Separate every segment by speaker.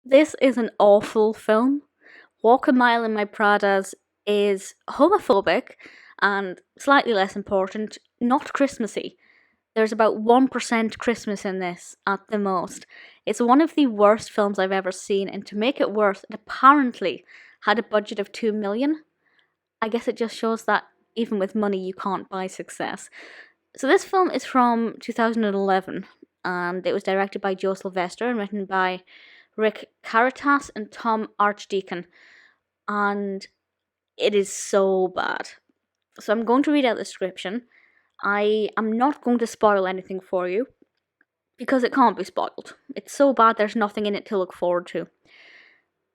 Speaker 1: This is an awful film. Walk a Mile in My Pradas is homophobic and, slightly less important, not Christmassy. There's about 1% Christmas in this, at the most. It's one of the worst films I've ever seen, and to make it worse, it apparently had a budget of 2 million. I guess it just shows that even with money, you can't buy success. So, this film is from 2011, and it was directed by Joe Sylvester and written by Rick Karatas and Tom Archdeacon, and it is so bad. So I'm going to read out the description. I am not going to spoil anything for you because it can't be spoiled. It's so bad there's nothing in it to look forward to.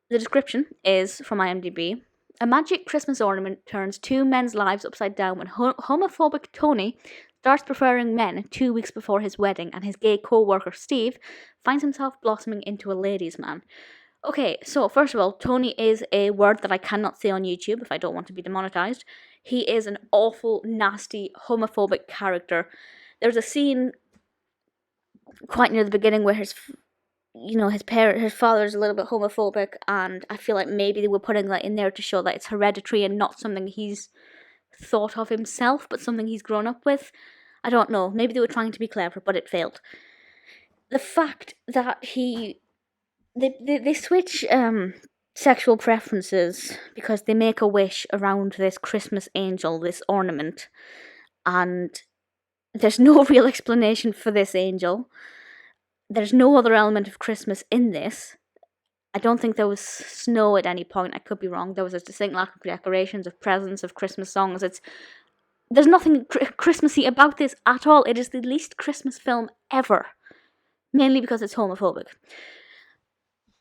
Speaker 1: The description is from IMDb. A magic Christmas ornament turns two men's lives upside down when homophobic Tony starts preferring men 2 weeks before his wedding, and his gay co-worker Steve finds himself blossoming into a ladies' man. Okay, so first of all, Tony is a word that I cannot say on YouTube if I don't want to be demonetized. He is an awful, nasty, homophobic character. There's a scene quite near the beginning where his father is a little bit homophobic, and I feel like maybe they were putting that in there to show that it's hereditary and not something he's thought of himself, but something he's grown up with. I don't know. Maybe they were trying to be clever, but it failed. The fact that they switch sexual preferences because they make a wish around this Christmas angel, this ornament, and there's no real explanation for this angel. There's no other element of Christmas in this. I don't think there was snow at any point. I could be wrong. There was a distinct lack of decorations, of presents, of Christmas songs. There's nothing Christmassy about this at all. It is the least Christmas film ever, mainly because it's homophobic.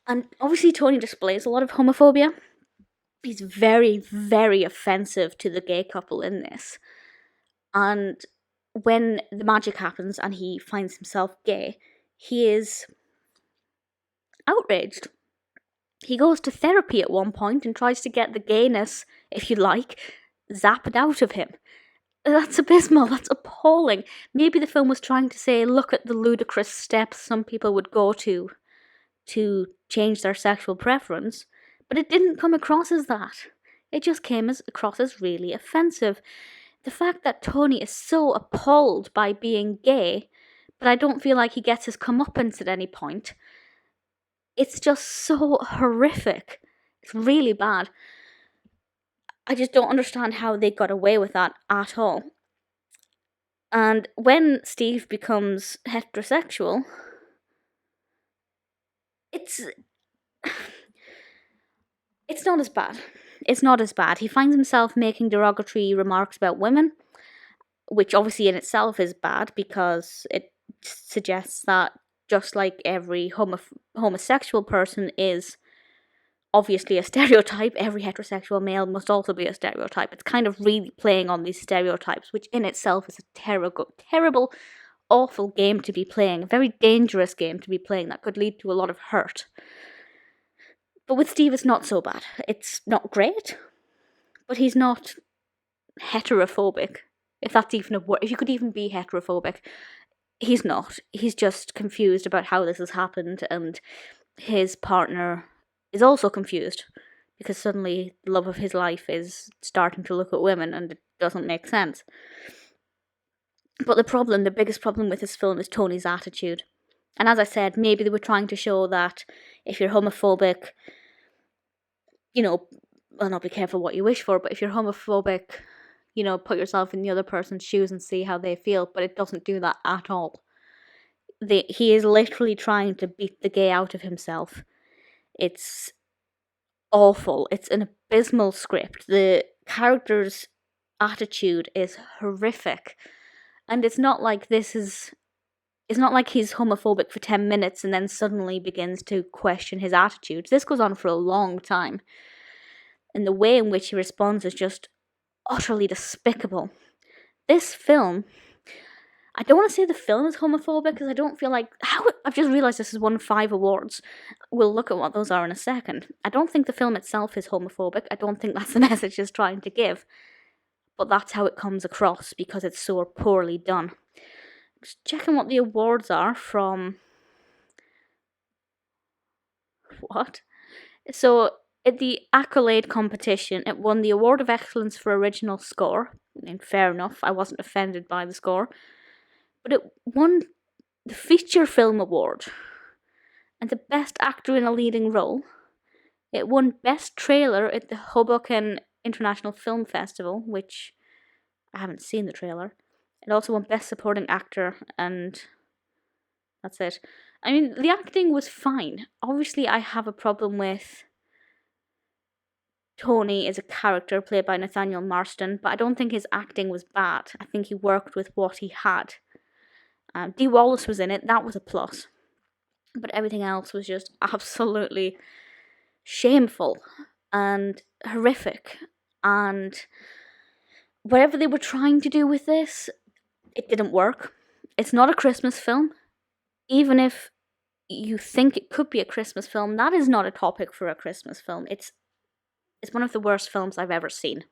Speaker 1: And obviously Tony displays a lot of homophobia. He's very, very offensive to the gay couple in this. And when the magic happens and he finds himself gay, he is outraged. He goes to therapy at one point and tries to get the gayness, if you like, zapped out of him. That's abysmal. That's appalling. Maybe the film was trying to say, look at the ludicrous steps some people would go to change their sexual preference, but it didn't come across as that. It just came across as really offensive. The fact that Tony is so appalled by being gay, but I don't feel like he gets his comeuppance at any point. It's just so horrific. It's really bad. I just don't understand how they got away with that at all. And when Steve becomes heterosexual, it's not as bad. It's not as bad. He finds himself making derogatory remarks about women, which obviously in itself is bad because it suggests that just like every homosexual person is obviously a stereotype, every heterosexual male must also be a stereotype. It's kind of really playing on these stereotypes, which in itself is a terrible, awful game to be playing, a very dangerous game to be playing that could lead to a lot of hurt. But with Steve, it's not so bad. It's not great, but he's not heterophobic, if that's even a word. If you could even be heterophobic, he's not. He's just confused about how this has happened, and his partner is also confused because suddenly the love of his life is starting to look at women, and it doesn't make sense. But the biggest problem with this film is Tony's attitude. And as I said, maybe they were trying to show that if you're homophobic, well, not be careful what you wish for, but if you're homophobic, put yourself in the other person's shoes and see how they feel, but it doesn't do that at all. He is literally trying to beat the gay out of himself. It's awful. It's an abysmal script. The character's attitude is horrific. And it's not like he's homophobic for 10 minutes and then suddenly begins to question his attitude. This goes on for a long time. And the way in which he responds is just utterly despicable. This film, I don't want to say the film is homophobic because I don't feel like... I've just realised this has won 5 awards. We'll look at what those are in a second. I don't think the film itself is homophobic. I don't think that's the message it's trying to give. But that's how it comes across because it's so poorly done. Just checking what the awards are from what? So, at the Accolade competition, it won the Award of Excellence for Original Score. And fair enough, I wasn't offended by the score. But it won the Feature Film Award and the Best Actor in a Leading Role. It won Best Trailer at the Hoboken International Film Festival, which I haven't seen the trailer. It also won Best Supporting Actor, and that's it. I mean, the acting was fine. Obviously, I have a problem with Tony as a character played by Nathaniel Marston, but I don't think his acting was bad. I think he worked with what he had. Dee Wallace was in it, that was a plus. But everything else was just absolutely shameful and horrific. And whatever they were trying to do with this, it didn't work. It's not a Christmas film. Even if you think it could be a Christmas film, that is not a topic for a Christmas film. It's one of the worst films I've ever seen.